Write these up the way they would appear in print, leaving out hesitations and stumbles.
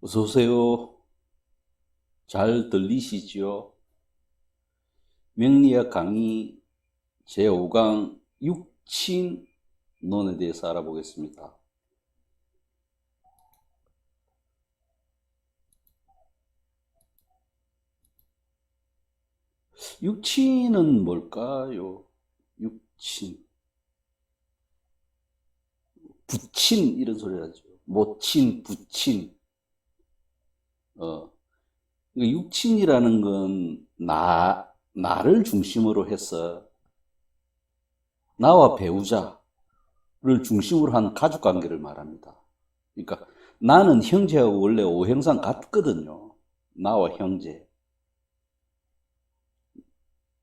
어서 오세요. 잘 들리시죠? 명리학 강의 제5강 육친론에 대해서 알아보겠습니다. 육친은 뭘까요? 육친, 부친 이런 소리 하죠. 모친, 부친. 육친이라는 건 나를 중심으로 해서 나와 배우자를 중심으로 한 가족 관계를 말합니다. 그러니까 나는 형제하고 원래 오형상 같거든요. 나와 형제.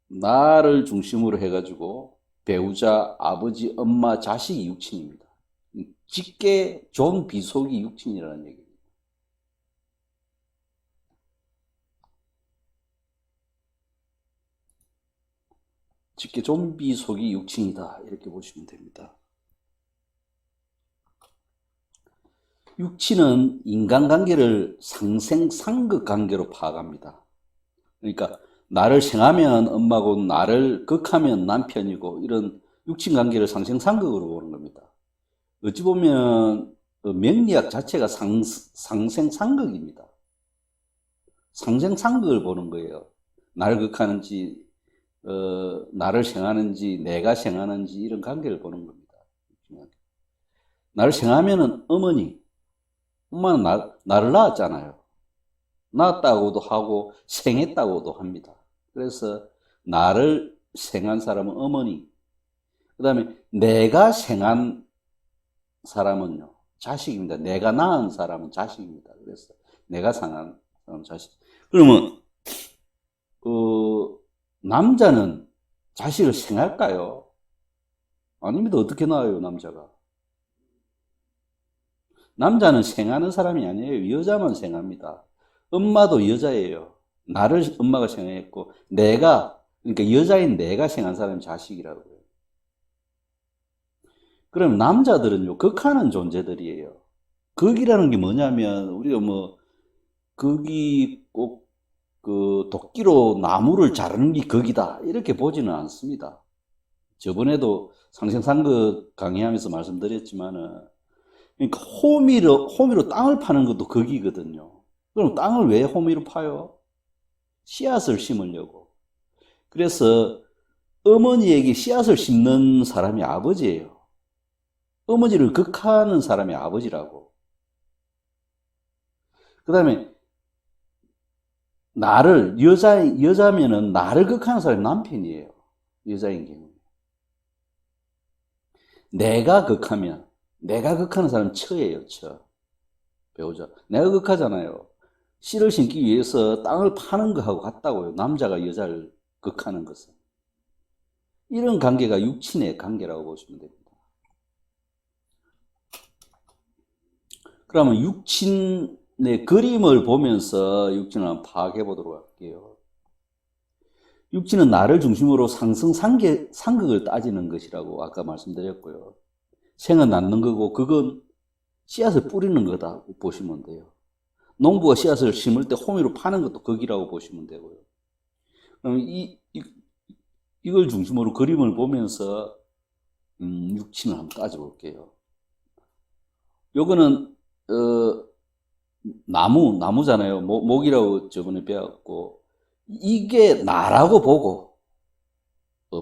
나를 중심으로 해가지고 배우자, 아버지, 엄마, 자식이 육친입니다. 직계 존비속이 육친이라는 얘기입니다. 직계 존비속이 육친이다. 이렇게 보시면 됩니다. 육친은 인간관계를 상생상극 관계로 파악합니다. 그러니까 나를 생하면 엄마고 나를 극하면 남편이고 이런 육친관계를 상생상극으로 보는 겁니다. 어찌 보면 명리학 자체가 상생상극입니다. 상생상극을 보는 거예요. 나를 극하는지 나를 생하는지 내가 생하는지 이런 관계를 보는 겁니다. 나를 생하면은 어머니, 엄마는 나를 낳았잖아요. 낳았다고도 하고 생했다고도 합니다. 그래서 나를 생한 사람은 어머니, 그 다음에 내가 생한 사람은요 자식입니다. 내가 낳은 사람은 자식입니다. 그래서 내가 생한 사람은 자식. 그러면 남자는 자식을 생할까요? 아닙니다. 어떻게 낳아요, 남자가? 남자는 생하는 사람이 아니에요. 여자만 생합니다. 엄마도 여자예요. 나를 엄마가 생했고 그러니까 여자인 내가 생한 사람이 자식이라고요. 그럼 남자들은요 극하는 존재들이에요. 극이라는 게 뭐냐면 우리가 뭐 극이 꼭 그 도끼로 나무를 자르는 게 극이다 이렇게 보지는 않습니다. 저번에도 상생상극 강의하면서 말씀드렸지만은 그러니까 호미로 땅을 파는 것도 극이거든요. 그럼 땅을 왜 호미로 파요? 씨앗을 심으려고. 그래서 어머니에게 씨앗을 심는 사람이 아버지예요. 어머니를 극하는 사람이 아버지라고. 그 다음에 여자면은 나를 극하는 사람이 남편이에요. 여자인 경우. 내가 극하는 사람은 처예요, 처. 배우자. 내가 극하잖아요. 씨를 심기 위해서 땅을 파는 거하고 같다고요. 남자가 여자를 극하는 것은. 이런 관계가 육친의 관계라고 보시면 됩니다. 그러면 육친의 그림을 보면서 육친을 한번 파악해 보도록 할게요. 육친은 나를 중심으로 상극을 따지는 것이라고 아까 말씀드렸고요. 생은 낳는 거고 그건 씨앗을 뿌리는 거다 보시면 돼요. 농부가 씨앗을 심을 때 호미로 파는 것도 거기라고 보시면 되고요. 그럼 이걸 중심으로 그림을 보면서 육친을 한번 따져볼게요. 요거는 나무잖아요. 목이라고 저번에 배웠고 이게 나라고 보고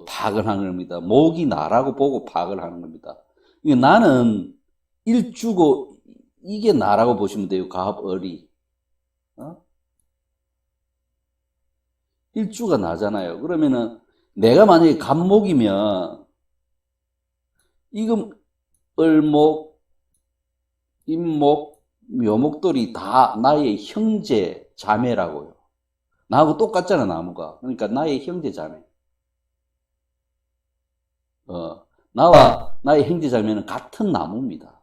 파악을 하는 겁니다. 목이 나라고 보고 파악을 하는 겁니다. 나는 일주고 이게 나라고 보시면 돼요. 갑, 을이. 일주가 나잖아요. 그러면은 내가 만약에 갑목이면 이건 을목, 임목, 묘목들이 다 나의 형제 자매라고요. 나하고 똑같잖아, 나무가. 그러니까 나의 형제 자매. 나의 형제 자매는 같은 나무입니다.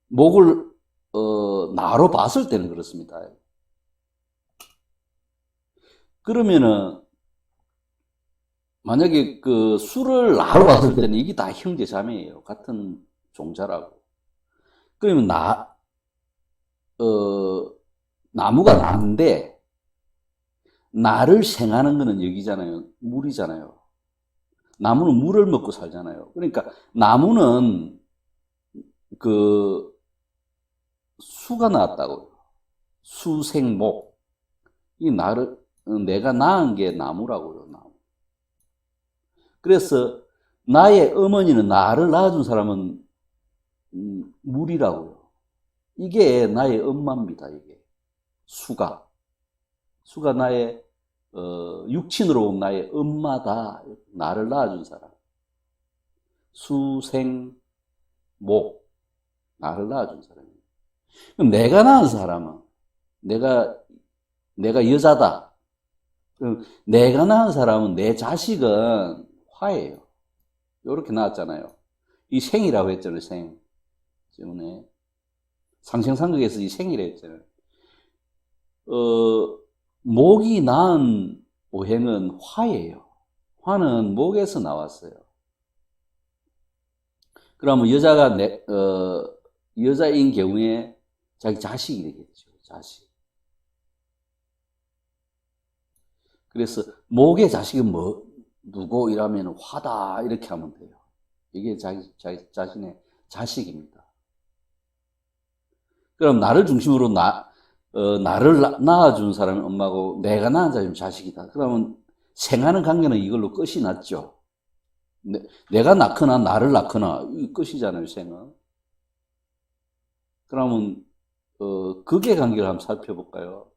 목을 나로 봤을 때는 그렇습니다. 그러면은 만약에 그 술을 나로 봤을 때는 이게 다 형제 자매예요. 같은 종자라고. 그러면 나무가 나인데, 나를 생하는 거는 여기잖아요. 물이잖아요. 나무는 물을 먹고 살잖아요. 그러니까 나무는 수가 나왔다고요. 수생목. 내가 낳은 게 나무라고요, 나무. 그래서 나의 어머니는 나를 낳아준 사람은 물이라고요. 이게 나의 엄마입니다, 이게. 수가 나의 육친으로 온 나의 엄마다. 나를 낳아준 사람. 수생목. 나를 낳아준 사람이에요. 그럼 내가 낳은 사람은 내가 여자다. 그럼 내가 낳은 사람은 내 자식은 화예요. 이렇게 나왔잖아요. 이 생이라고 했잖아요, 생. 때문에 상생상극에서 이 생이라 했잖아요. 목이 낳은 오행은 화예요. 화는 목에서 나왔어요. 그러면 여자인 경우에 자기 자식이 되겠죠. 자식. 그래서 목의 자식은 누구 이라면 화다 이렇게 하면 돼요. 이게 자신의 자식입니다. 그럼 나를 중심으로 나를 낳아준 사람이 엄마고 내가 낳은 사람이 자식이다. 그러면 생하는 관계는 이걸로 끝이 났죠. 내가 낳거나 나를 낳거나 이 끝이잖아요, 생은. 그러면 극의 관계를 한번 살펴볼까요?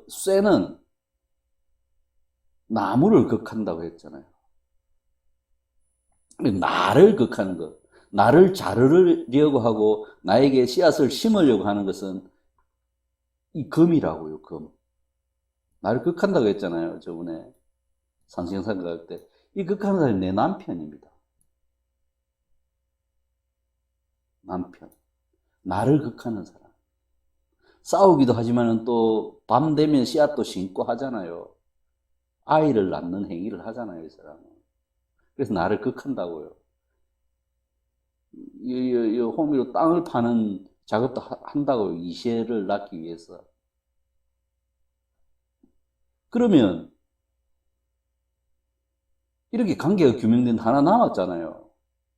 쇠는 나무를 극한다고 했잖아요. 나를 극하는 것, 나를 자르려고 하고 나에게 씨앗을 심으려고 하는 것은 이 금이라고요, 금. 나를 극한다고 했잖아요, 저번에 상생상극할 때. 이 극하는 사람이 내 남편입니다. 남편. 나를 극하는 사람. 싸우기도 하지만 또 밤 되면 씨앗도 심고 하잖아요. 아이를 낳는 행위를 하잖아요, 이 사람은. 그래서 나를 극한다고요. 호미로 땅을 파는 작업도 한다고요. 이세를 낳기 위해서. 그러면 이렇게 관계가 규명된 하나 남았잖아요.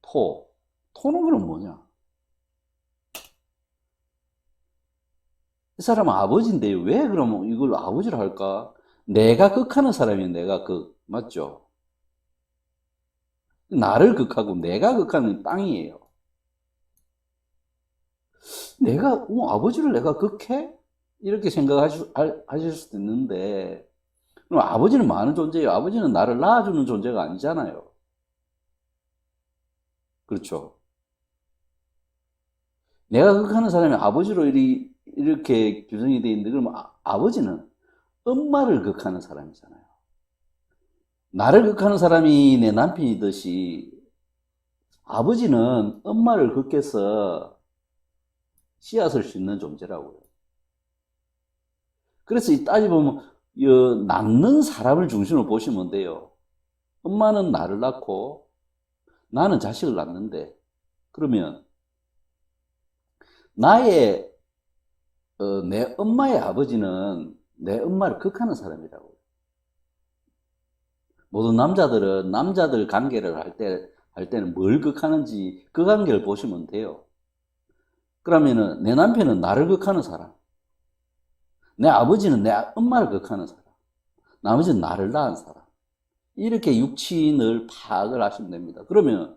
토는 그럼 뭐냐? 이 사람은 아버지인데요. 왜 그러면 이걸 아버지로 할까? 내가 극하는 사람이 내가 맞죠? 나를 극하고 내가 극하는 땅이에요. 아버지를 내가 극해? 이렇게 생각하실 수도 있는데, 그럼 아버지는 많은 존재예요. 아버지는 나를 낳아주는 존재가 아니잖아요. 그렇죠? 내가 극하는 사람이 아버지로 이렇게 규정이 되어 있는데, 그러면 아버지는 엄마를 극하는 사람이잖아요. 나를 극하는 사람이 내 남편이듯이 아버지는 엄마를 극해서 씨앗을 싣는 존재라고요. 그래서 따지보면 낳는 사람을 중심으로 보시면 돼요. 엄마는 나를 낳고 나는 자식을 낳는데, 그러면 내 엄마의 아버지는 내 엄마를 극하는 사람이라고요. 모든 남자들 관계를 할 때는 뭘 극하는지 그 관계를 보시면 돼요. 그러면은 내 남편은 나를 극하는 사람, 내 아버지는 내 엄마를 극하는 사람, 나머지는 나를 낳은 사람. 이렇게 육친을 파악을 하시면 됩니다. 그러면은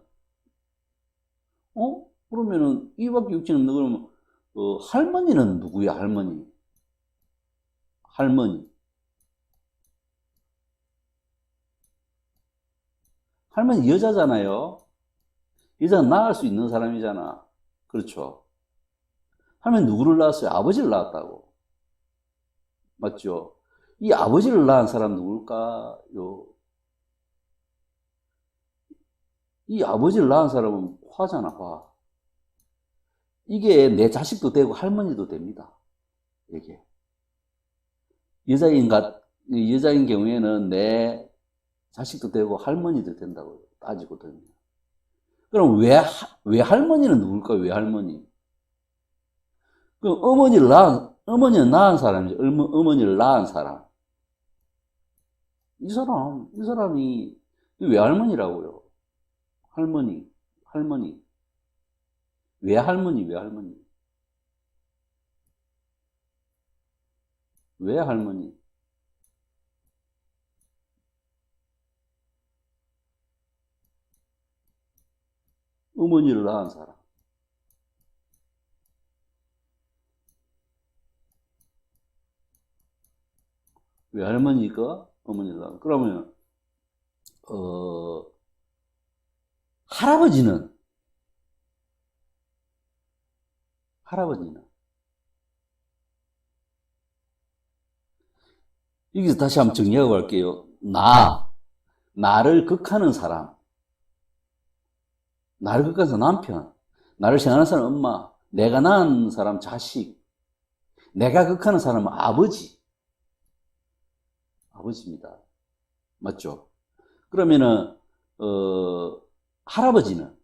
이밖에 육친 없는 그러면 할머니는 누구야? 할머니. 할머니 여자잖아요. 여자는 낳을 수 있는 사람이잖아. 그렇죠? 할머니 누구를 낳았어요? 아버지를 낳았다고. 맞죠? 이 아버지를 낳은 사람 누굴까요? 이 아버지를 낳은 사람은 화잖아, 화. 이게 내 자식도 되고 할머니도 됩니다. 이게. 여자인 경우에는 내 자식도 되고 할머니도 된다고 따지고 들면. 그럼 외할머니는 누굴까요? 외할머니. 그럼 어머니는 낳은 사람이죠. 어머니를 낳은 사람. 이 사람이 외할머니라고요. 할머니. 외할머니. 외할머니. 어머니를 낳은 사람. 외할머니가 어머니를 낳은. 그러면, 어, 할아버지는, 할아버지는. 여기서 다시 한번 정리하고 갈게요. 나를 극하는 사람. 나를 극하는 사람 남편. 나를 생각하는 사람 엄마. 내가 낳은 사람 자식. 내가 극하는 사람은 아버지입니다. 맞죠? 그러면은, 할아버지는,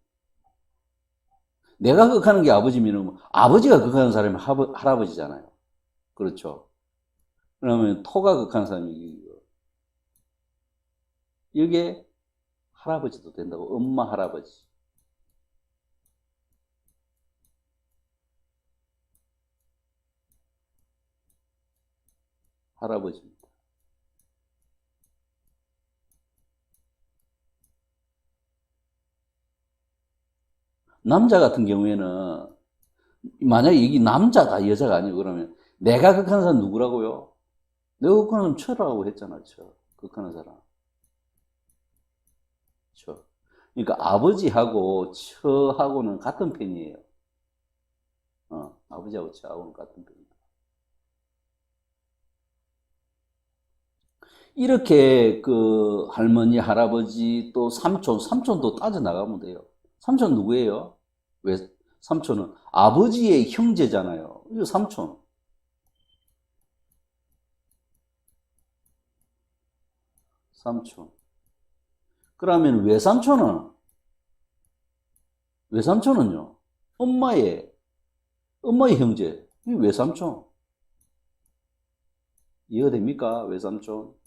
내가 극하는 게 아버지면, 아버지가 극하는 사람이 할아버지잖아요. 그렇죠? 그러면 토가 극하는 사람이, 이게 할아버지도 된다고, 엄마, 할아버지. 할아버지입니다. 남자 같은 경우에는, 만약에 이게 남자다, 여자가 아니고, 그러면, 내가 극하는 사람 누구라고요? 내가 극하는 사람 처라고 했잖아, 극하는 사람. 처. 그러니까 아버지하고 처하고는 같은 편이에요. 아버지하고 처하고는 같은 편이에요. 이렇게 그 할머니, 할아버지, 또 삼촌도 따져나가면 돼요. 삼촌 누구예요? 왜? 삼촌은 아버지의 형제잖아요. 이거 삼촌. 그러면 외삼촌은요? 엄마의 형제. 이 외삼촌. 이해가 됩니까? 외삼촌.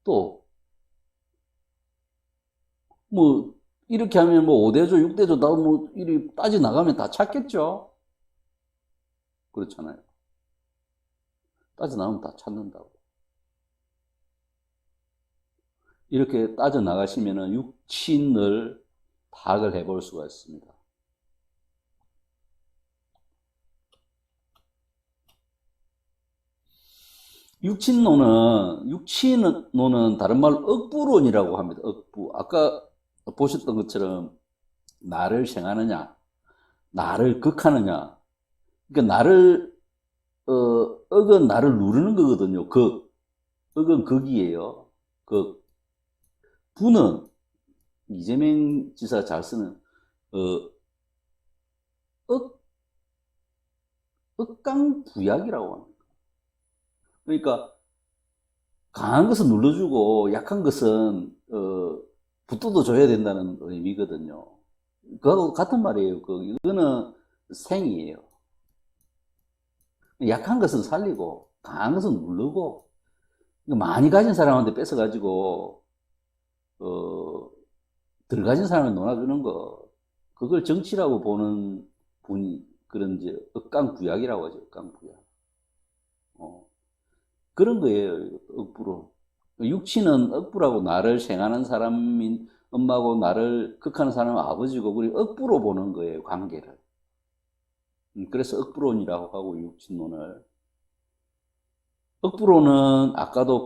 또, 뭐, 이렇게 하면 뭐 5대조, 6대조 다 뭐, 이리 따져나가면 다 찾겠죠? 그렇잖아요. 따져나가면 다 찾는다고. 이렇게 따져나가시면은 육친을 파악을 해볼 수가 있습니다. 육친론은 다른 말로 억부론이라고 합니다. 억부. 아까 보셨던 것처럼 나를 생하느냐, 나를 극하느냐. 그러니까 억은 나를 누르는 거거든요. 억은 극이에요. 부는 이재명 지사가 잘 쓰는, 억, 억강부약이라고 합니다. 그러니까 강한 것은 눌러주고 약한 것은 붙어도 줘야 된다는 의미거든요. 그거하고 같은 말이에요. 이거는 생이에요. 약한 것은 살리고 강한 것은 누르고 많이 가진 사람한테 뺏어가지고 덜 가진 사람을 놀아주는 거 그걸 정치라고 보는 분이 그런 이제 억강부약이라고 하죠. 억강부약. 그런 거예요. 억부로. 육친은 억부라고 나를 생하는 사람인 엄마고 나를 극하는 사람은 아버지고 우리 억부로 보는 거예요. 관계를. 그래서 억부론이라고 하고 육친론을. 억부론은 아까도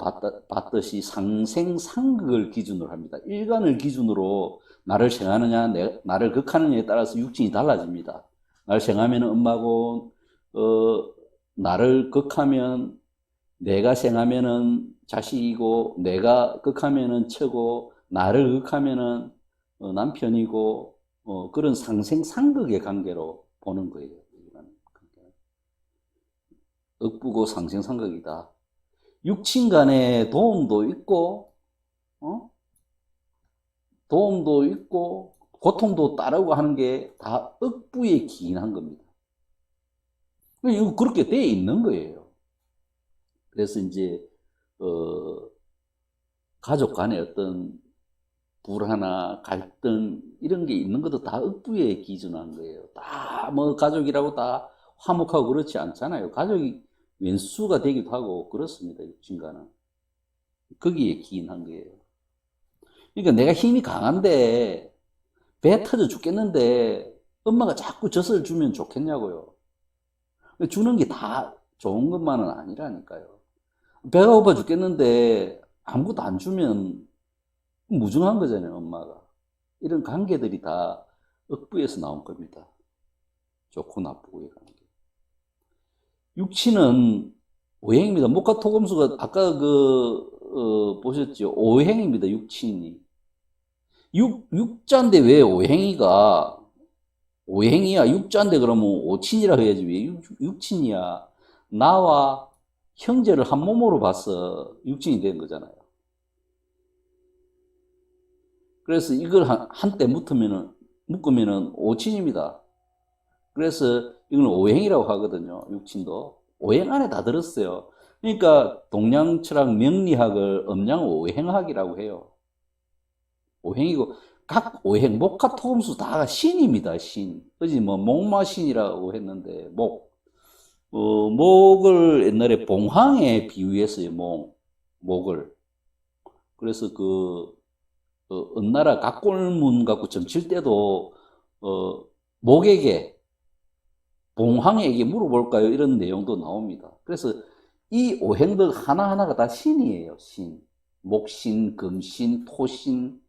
봤듯이 상생상극을 기준으로 합니다. 일간을 기준으로 나를 생하느냐 나를 극하느냐에 따라서 육친이 달라집니다. 나를 생하면 엄마고 나를 극하면 내가 생하면은 자식이고 내가 극하면은 처고 나를 극하면은 남편이고 그런 상생상극의 관계로 보는 거예요. 억부고 상생상극이다. 육친 간에 도움도 있고, 도움도 있고, 고통도 따르고 하는 게 다 억부에 기인한 겁니다. 이거 그렇게 돼 있는 거예요. 그래서 이제, 가족 간에 어떤 불화나 갈등, 이런 게 있는 것도 다 억부에 기준한 거예요. 다 뭐 가족이라고 다 화목하고 그렇지 않잖아요. 가족이 왼수가 되기도 하고 그렇습니다. 육친과는. 거기에 기인한 거예요. 그러니까 내가 힘이 강한데 배 터져 죽겠는데 엄마가 자꾸 젖을 주면 좋겠냐고요. 주는 게 다 좋은 것만은 아니라니까요. 배가 고파 죽겠는데 아무것도 안 주면 무중한 거잖아요, 엄마가. 이런 관계들이 다 억부에서 나온 겁니다. 좋고 나쁘고의 관계. 육친은 오행입니다. 목화토금수가 아까 보셨죠? 오행입니다, 육친이. 육자인데 왜 오행이가 오행이야? 육자인데 그러면 오친이라 해야지. 왜 육친이야? 나와 형제를 한 몸으로 봐서 육친이 된 거잖아요. 그래서 이걸 한때 묶으면은 오친입니다. 그래서 이건 오행이라고 하거든요. 육친도. 오행 안에 다 들었어요. 그러니까 동양철학 명리학을 음양오행학이라고 해요. 오행이고 각 오행, 목화토금수 다가 신입니다. 신. 그지 뭐 목마신이라고 했는데 목을 옛날에 봉황에 비유했어요. 목을. 그래서 은나라 각골문 갖고 점칠 때도 목에게 봉황에게 물어볼까요? 이런 내용도 나옵니다. 그래서 이 오행들 하나하나가 다 신이에요. 신. 목신, 금신, 토신,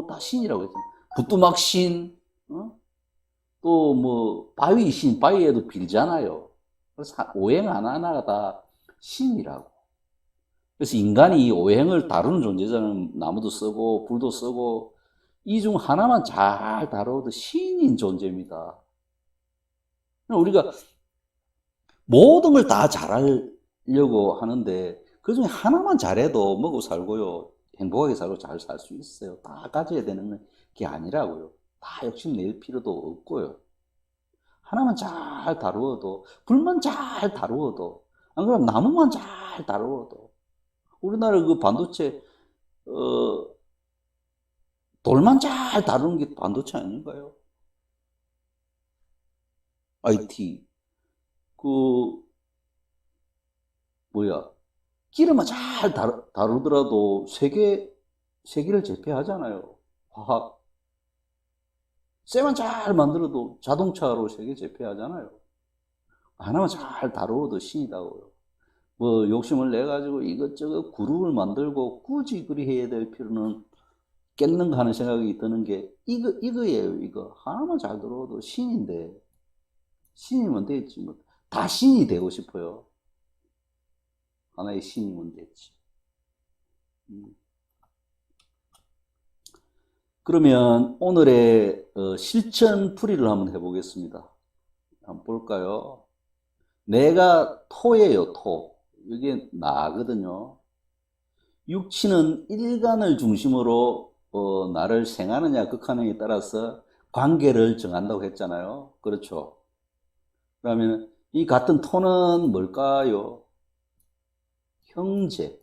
다 신이라고 했죠. 부뚜막신, 또 뭐 바위신, 바위에도 빌잖아요. 그래서 오행 하나하나가 다 신이라고. 그래서 인간이 이 오행을 다루는 존재자는 나무도 쓰고 불도 쓰고 이 중 하나만 잘 다루어도 신인 존재입니다. 우리가 모든 걸 다 잘하려고 하는데 그 중에 하나만 잘해도 먹고 살고요. 행복하게 살고 잘 살 수 있어요. 다 가져야 되는 게 아니라고요. 다 욕심낼 필요도 없고요. 하나만 잘 다루어도, 불만 잘 다루어도, 안 그러면 나무만 잘 다루어도, 우리나라 그 반도체, 돌만 잘 다루는 게 반도체 아닌가요? IT. 기름만 잘 다루더라도 세계를 제패하잖아요. 화학. 쇠만 잘 만들어도 자동차로 세계 제패하잖아요. 하나만 잘 다루어도 신이다고요. 뭐 욕심을 내가지고 이것저것 그룹을 만들고 굳이 그리 해야 될 필요는 깼는가 하는 생각이 드는 게 이거예요. 이거 하나만 잘 들어도 신인데 신이면 됐지 뭐. 다 신이 되고 싶어요. 하나의 신이면 됐지. 그러면 오늘의 실천 풀이를 한번 해보겠습니다. 한번 볼까요? 내가 토예요, 토. 이게 나거든요. 육친은 일간을 중심으로 나를 생하느냐 극하느냐에 따라서 관계를 정한다고 했잖아요. 그렇죠. 그러면 이 같은 토는 뭘까요? 형제.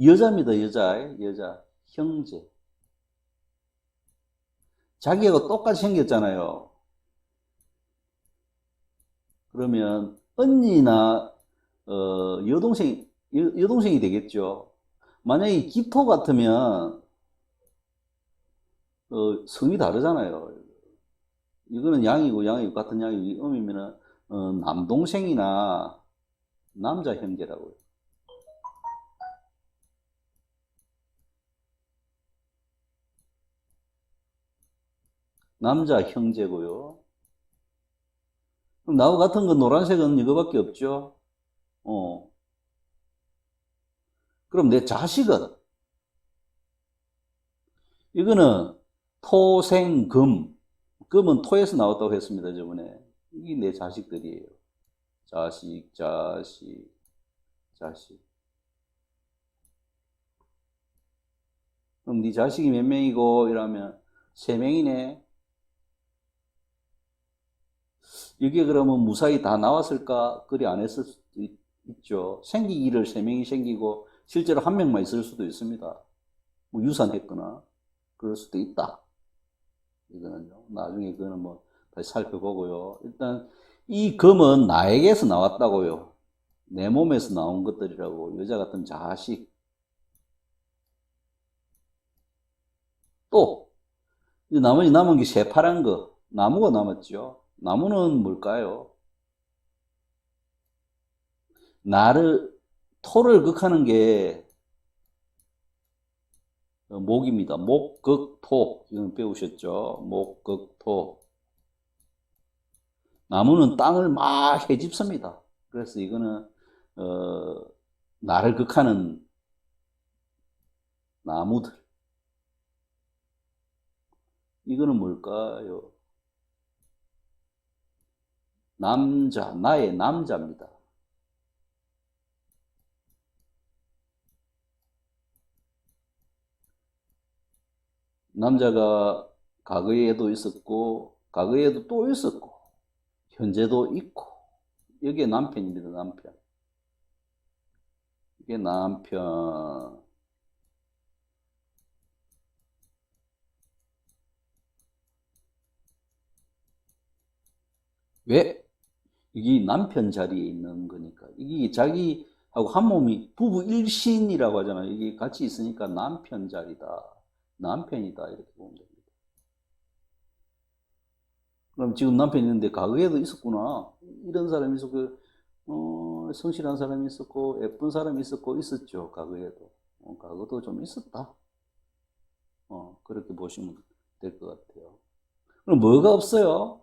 여자입니다, 여자. 형제. 자기하고 똑같이 생겼잖아요. 그러면 언니나 여동생이 되겠죠. 만약에 기토 같으면 성이 다르잖아요. 이거는 양이고 같은 양이고 음이면은 남동생이나 남자 형제라고요. 남자 형제고요. 그럼 나하고 같은 건 노란색은 이거밖에 없죠. 그럼 내 자식은 이거는 토생금. 금은 토에서 나왔다고 했습니다, 저번에. 이게 내 자식들이에요. 자식, 자식, 자식. 그럼 네 자식이 몇 명이고 이러면 세 명이네. 이게 그러면 무사히 다 나왔을까? 그리 안 했을 수도 있죠. 생기기를 세 명이 생기고 실제로 한 명만 있을 수도 있습니다. 뭐 유산했거나 그럴 수도 있다. 이거는요. 나중에 그거는 뭐 다시 살펴보고요. 일단 이 검은 나에게서 나왔다고요. 내 몸에서 나온 것들이라고. 여자 같은 자식. 또 이제 나머지 남은 게 새파란 거. 나무가 남았죠. 나무는 뭘까요? 나를 토를 극하는 게 목입니다. 목, 극, 토. 이건 배우셨죠? 목, 극, 토. 나무는 땅을 막 헤집습니다. 그래서 이거는 나를 극하는 나무들. 이거는 뭘까요? 남자, 나의 남자입니다. 남자가 과거에도 있었고, 과거에도 또 있었고, 현재도 있고, 여기에 남편입니다, 남편. 이게 남편. 왜? 이게 남편 자리에 있는 거니까. 이게 자기하고 한 몸이 부부 일신이라고 하잖아요. 이게 같이 있으니까 남편 자리다. 남편이다. 이렇게 보면 됩니다. 그럼 지금 남편이 있는데 과거에도 있었구나. 이런 사람이 있었고, 성실한 사람이 있었고, 예쁜 사람이 있었고, 있었죠. 과거에도. 과거도 좀 있었다. 그렇게 보시면 될 것 같아요. 그럼 뭐가 없어요?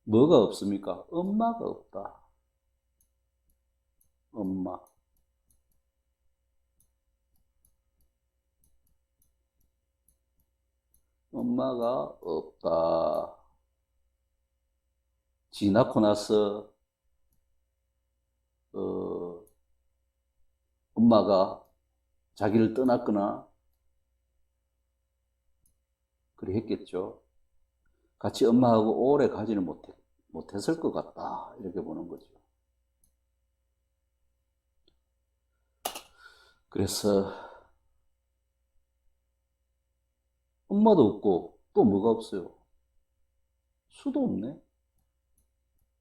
뭐가 없습니까? 엄마가 없다. 엄마. 엄마가 없다. 지 낳고 나서, 어, 엄마가 자기를 떠났거나, 그래 했겠죠. 같이 엄마하고 오래 가지는 못했을 것 같다. 이렇게 보는 거죠. 그래서, 엄마도 없고, 또 뭐가 없어요? 수도 없네.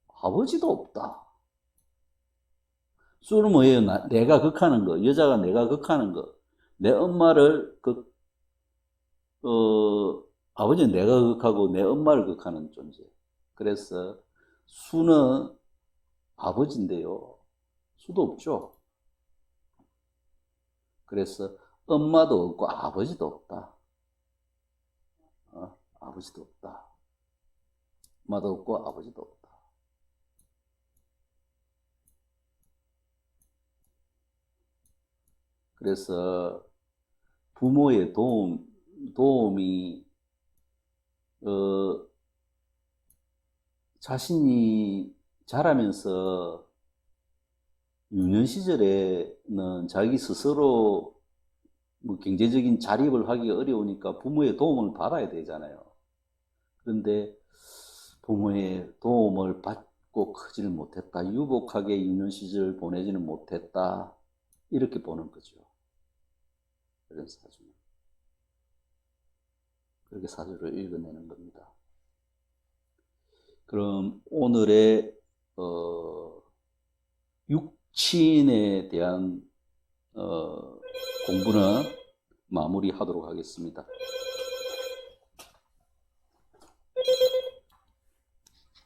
아버지도 없다. 수는 뭐예요? 내가 극하는 거. 여자가 내가 극하는 거. 내 엄마를 아버지는 내가 극하고 내 엄마를 극하는 존재. 그래서 수는 아버지인데요. 수도 없죠. 그래서 엄마도 없고 아버지도 없다. 아버지도 없다. 엄마도 없고 아버지도 없다. 그래서 부모의 도움이, 자신이 자라면서 유년 시절에는 자기 스스로 뭐 경제적인 자립을 하기 어려우니까 부모의 도움을 받아야 되잖아요. 그런데 부모의 도움을 받고 크지를 못했다. 유복하게 유년 시절을 보내지는 못했다. 이렇게 보는 거죠. 이런 사주는. 그렇게 사주를 읽어내는 겁니다. 그럼 오늘의 육친에 대한 공부는 마무리하도록 하겠습니다.